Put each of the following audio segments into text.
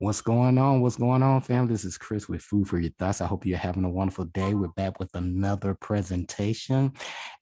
What's going on? What's going on, fam? This is Chris with Food for Your Thoughts. I hope you're having a wonderful day. We're back with another presentation.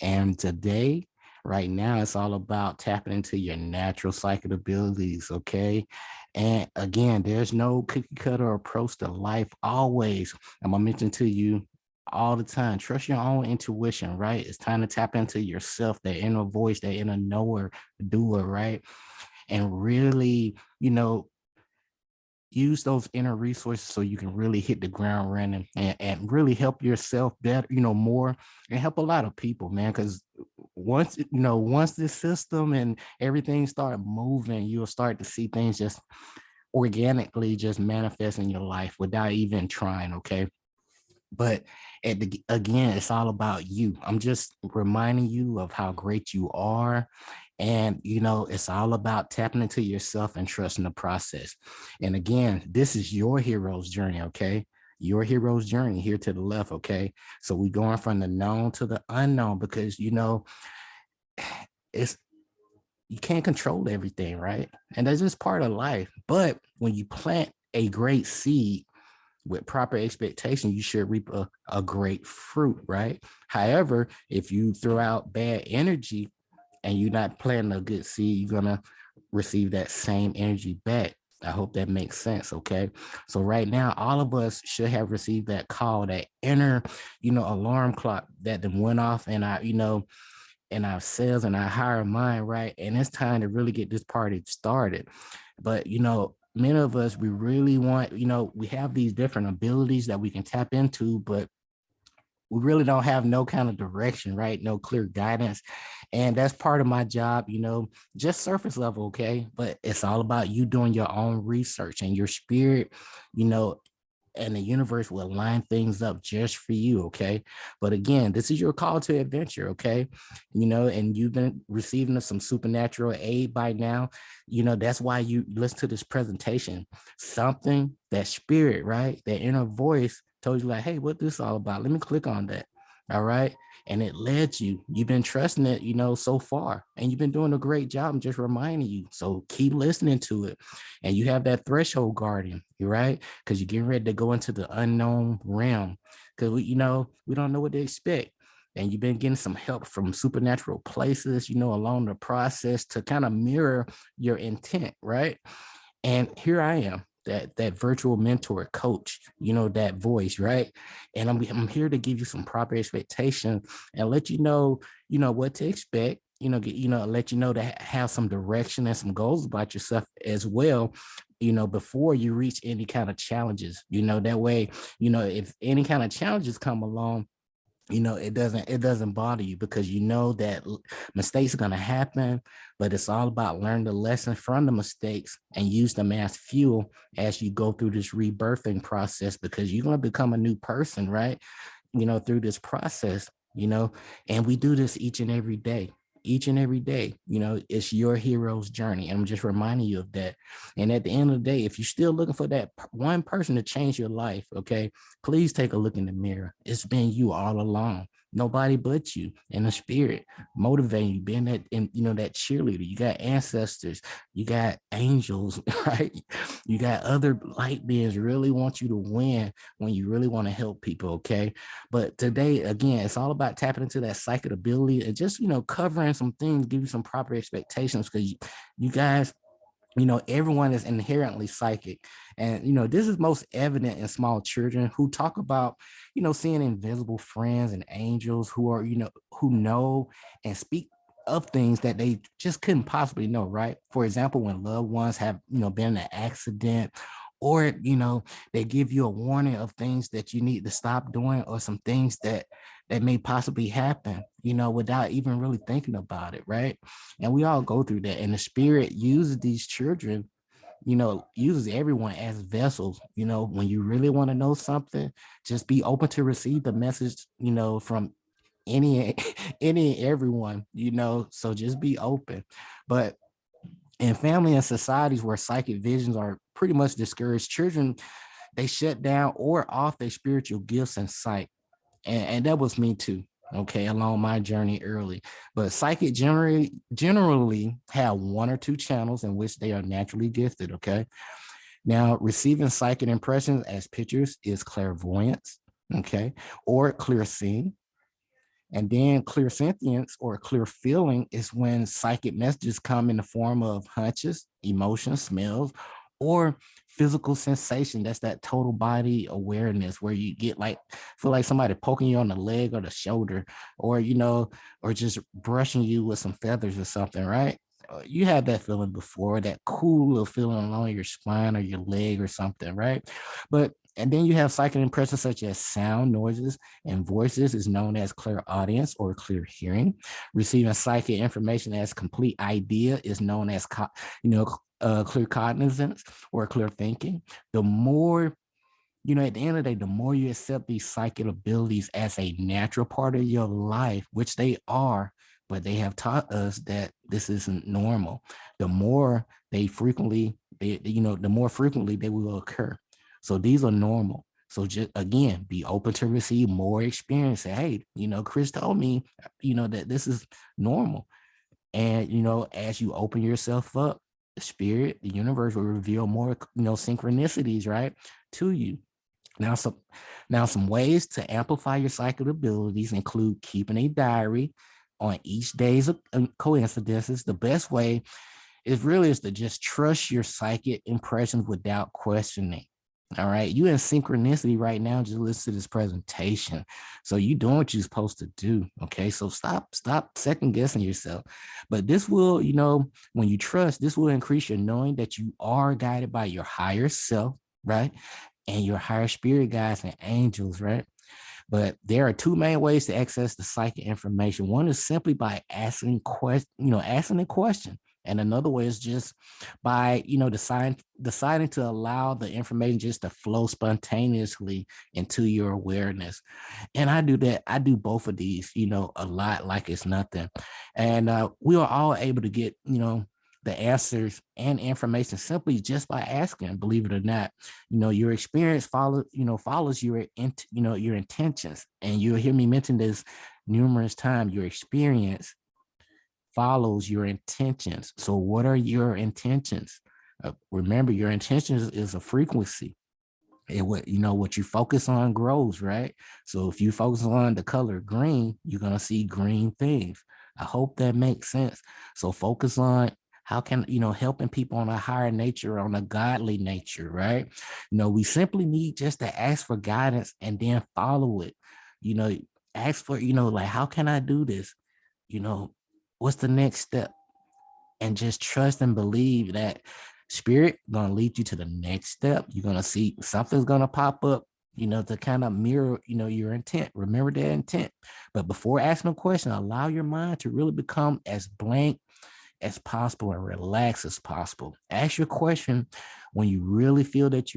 And today, right now, it's all about tapping into your natural psychic abilities, okay? And again, there's no cookie cutter approach to life always. I'm going to mention to you all the time, trust your own intuition, right? It's time to tap into yourself, that inner voice, that inner knower, doer, right? And really, use those inner resources so you can really hit the ground running and really help yourself better, more, and help a lot of people, man. Because once this system and everything start moving, you'll start to see things just organically just manifest in your life without even trying. Okay. But again, it's all about you. I'm just reminding you of how great you are. And, it's all about tapping into yourself and trusting the process. And again, this is your hero's journey, okay? Your hero's journey here to the left, okay? So we're going from the known to the unknown because, it's you can't control everything, right? And that's just part of life. But when you plant a great seed, with proper expectation, you should reap a great fruit, right? However, if you throw out bad energy and you're not planting a good seed, you're gonna receive that same energy back. I hope that makes sense. Okay. So right now, all of us should have received that call, that inner, alarm clock that then went off in our, in our cells and our higher mind, right? And it's time to really get this party started. But many of us, we really want, we have these different abilities that we can tap into, but we really don't have no kind of direction, right? No clear guidance. And that's part of my job, just surface level, okay? But it's all about you doing your own research and your spirit, you know, and the universe will line things up just for you, okay? But again, this is your call to adventure, okay? And you've been receiving some supernatural aid by now. That's why you listen to this presentation. Something, that spirit, right? That inner voice told you like, hey, what this all about? Let me click on that. All right. And it led you. You've been trusting it, so far. And you've been doing a great job. I'm just reminding you. So keep listening to it. And you have that threshold guardian, right? Because you're getting ready to go into the unknown realm. Because we don't know what to expect. And you've been getting some help from supernatural places, along the process to kind of mirror your intent, right? And here I am, that virtual mentor, coach, that voice, right? And I'm here to give you some proper expectation and let what to expect. Let you know to have some direction and some goals about yourself as well. Before you reach any kind of challenges. That way, if any kind of challenges come along, it doesn't bother you because you know that mistakes are going to happen, but it's all about learning the lesson from the mistakes and use them as fuel as you go through this rebirthing process, because you're going to become a new person, right? Through this process, and we do this each and every day. It's your hero's journey, and I'm just reminding you of that. And at the end of the day, if you're still looking for that one person to change your life, okay, please take a look in the mirror. It's been you all along. Nobody but you, in the spirit motivating you, being that, and that cheerleader. You got ancestors, you got angels, right? You got other light beings really want you to win when you really want to help people, okay? But today, again, it's all about tapping into that psychic ability and just, covering some things, give you some proper expectations, because you guys, everyone is inherently psychic. And, this is most evident in small children who talk about, seeing invisible friends and angels who are, who know and speak of things that they just couldn't possibly know, right? For example, when loved ones have, been in an accident, or, they give you a warning of things that you need to stop doing, or some things that may possibly happen, without even really thinking about it, right? And we all go through that. And the spirit uses these children, uses everyone as vessels. When you really want to know something, just be open to receive the message, from any any and everyone, so just be open. But in family and societies where psychic visions are pretty much discouraged, children, they shut down or off their spiritual gifts and sight. And that was me too, okay, along my journey early. But psychic generally have one or two channels in which they are naturally gifted, okay? Now, receiving psychic impressions as pictures is clairvoyance, okay, or clear seeing. And then clear sentience or clear feeling is when psychic messages come in the form of hunches, emotions, smells, or physical sensation. That's that total body awareness where you get like, feel like somebody poking you on the leg or the shoulder, or, or just brushing you with some feathers or something, right? You had that feeling before, that cool little feeling along your spine or your leg or something, right? And then you have psychic impressions such as sound, noises, and voices is known as clear audience or clear hearing. Receiving psychic information as complete idea is known as, clear cognizance or clear thinking. The more, at the end of the day, the more you accept these psychic abilities as a natural part of your life, which they are, but they have taught us that this isn't normal. The more the more frequently they will occur. So these are normal. So just again, be open to receive more experience. Say, hey, Chris told me, that this is normal. And as you open yourself up, the spirit, the universe will reveal more, synchronicities, right, to you. Now some ways to amplify your psychic abilities include keeping a diary on each day's coincidences. The best way is to just trust your psychic impressions without questioning. All right. You in synchronicity right now. Just listen to this presentation. So you doing what you're supposed to do. Okay. So stop second guessing yourself. But this will, when you trust, this will increase your knowing that you are guided by your higher self, right? And your higher spirit guides and angels, right? But there are two main ways to access the psychic information. One is simply by asking a question. And another way is just by, deciding to allow the information just to flow spontaneously into your awareness. And I do that. I do both of these, a lot, like it's nothing. And we are all able to get, the answers and information simply just by asking, believe it or not. Your experience follows your your intentions. And you'll hear me mention this numerous times. Your experience follows your intentions. So what are your intentions? Remember, your intentions is a frequency. And what you focus on grows, right? So if you focus on the color green, you're gonna see green things. I hope that makes sense. So focus on how can helping people on a higher nature, on a godly nature, right? We simply need just to ask for guidance and then follow it. Ask for like, how can I do this? What's the next step? And just trust and believe that spirit gonna lead you to the next step. You're gonna see something's gonna pop up, to kind of mirror, your intent. Remember that intent. But before asking a question, allow your mind to really become as blank as possible and relax as possible. Ask your question when you really feel that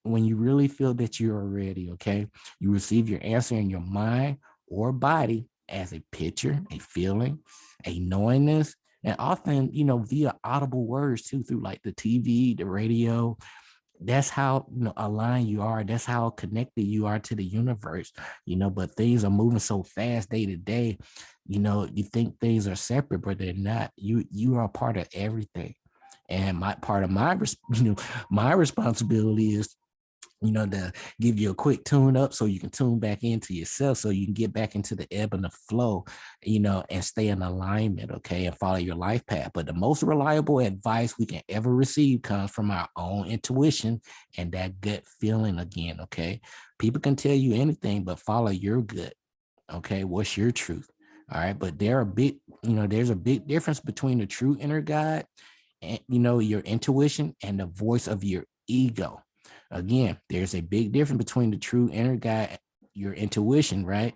when you really feel that you are ready. Okay. You receive your answer in your mind or body as a picture, a feeling, a knowingness, and often, via audible words too, through like the TV, the radio. That's how aligned you are. That's how connected you are to the universe. But things are moving so fast day to day. You think things are separate, but they're not. You are a part of everything. And my responsibility is to give you a quick tune up so you can tune back into yourself, so you can get back into the ebb and the flow, and stay in alignment, okay, and follow your life path. But the most reliable advice we can ever receive comes from our own intuition and that gut feeling again, okay? People can tell you anything, but follow your gut, okay? What's your truth? All right, but there's a big difference between the true inner guide and, your intuition and the voice of your ego. Again, there's a big difference between the true inner guide, your intuition, right?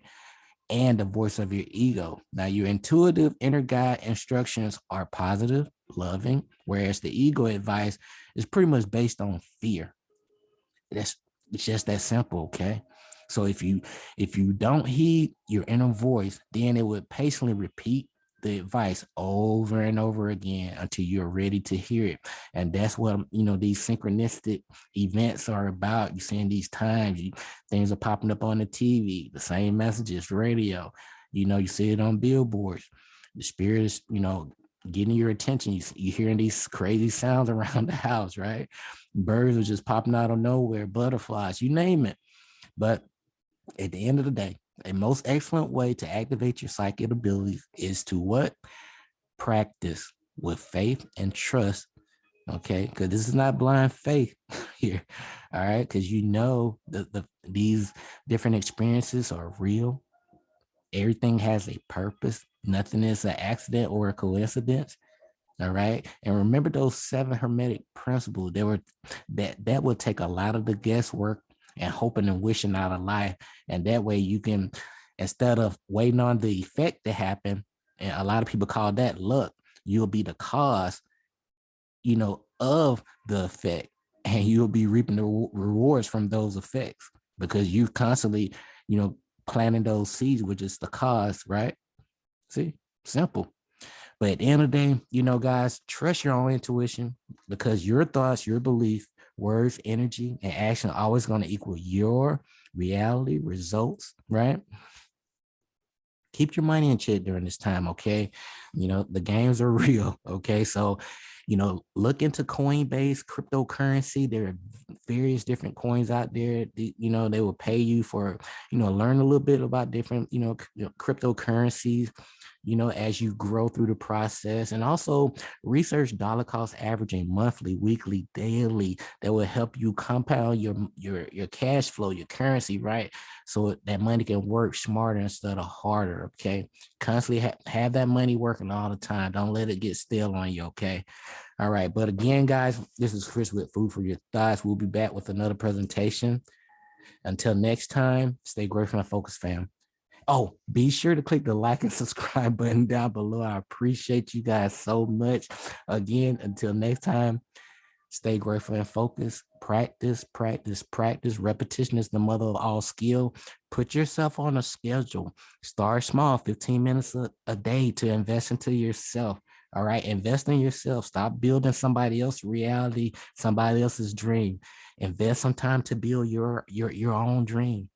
And the voice of your ego. Now, your intuitive inner guide instructions are positive, loving, whereas the ego advice is pretty much based on fear. It's just that simple, okay? So if you don't heed your inner voice, then it would patiently repeat the advice over and over again until you're ready to hear it. And that's what these synchronistic events are about. You're seeing these times, things are popping up on the TV, the same messages, radio. You see it on billboards. The spirit is getting your attention. You hearing these crazy sounds around the house, right? Birds are just popping out of nowhere, butterflies, you name it. But at the end of the day, a most excellent way to activate your psychic abilities is to what? Practice with faith and trust. Okay, because this is not blind faith here. All right, because you know these different experiences are real. Everything has a purpose. Nothing is an accident or a coincidence. All right. And remember those 7 hermetic principles. They were that would take a lot of the guesswork and hoping and wishing out of life. And that way you can, instead of waiting on the effect to happen, and a lot of people call that luck, you'll be the cause, of the effect. And you'll be reaping the rewards from those effects because you constantly, planting those seeds, which is the cause, right? See, simple. But at the end of the day, guys, trust your own intuition because your thoughts, your belief, words, energy, and action are always going to equal your reality, results, right? Keep your money in check during this time, okay? The games are real, okay? So, look into Coinbase, cryptocurrency. There are various different coins out there. They will pay you for, learn a little bit about different, cryptocurrencies, as you grow through the process. And also research dollar cost averaging monthly, weekly, daily. That will help you compound your cash flow, your currency, right? So that money can work smarter instead of harder, okay? Constantly have that money working all the time. Don't let it get stale on you, okay? All right. But again, guys, this is Chris with Food for Your Thoughts. We'll be back with another presentation. Until next time, stay grateful and focused, fam. Oh, be sure to click the like and subscribe button down below. I appreciate you guys so much. Again, until next time, stay grateful and focused. Practice, practice, practice. Repetition is the mother of all skill. Put yourself on a schedule. Start small, 15 minutes a day to invest into yourself. All right, invest in yourself. Stop building somebody else's reality, somebody else's dream. Invest some time to build your own dream.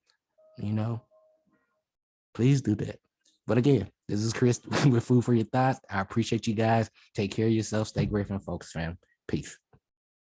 Please do that. But again, this is Chris with Food for Your Thoughts. I appreciate you guys. Take care of yourself. Stay grateful and focused, fam. Peace.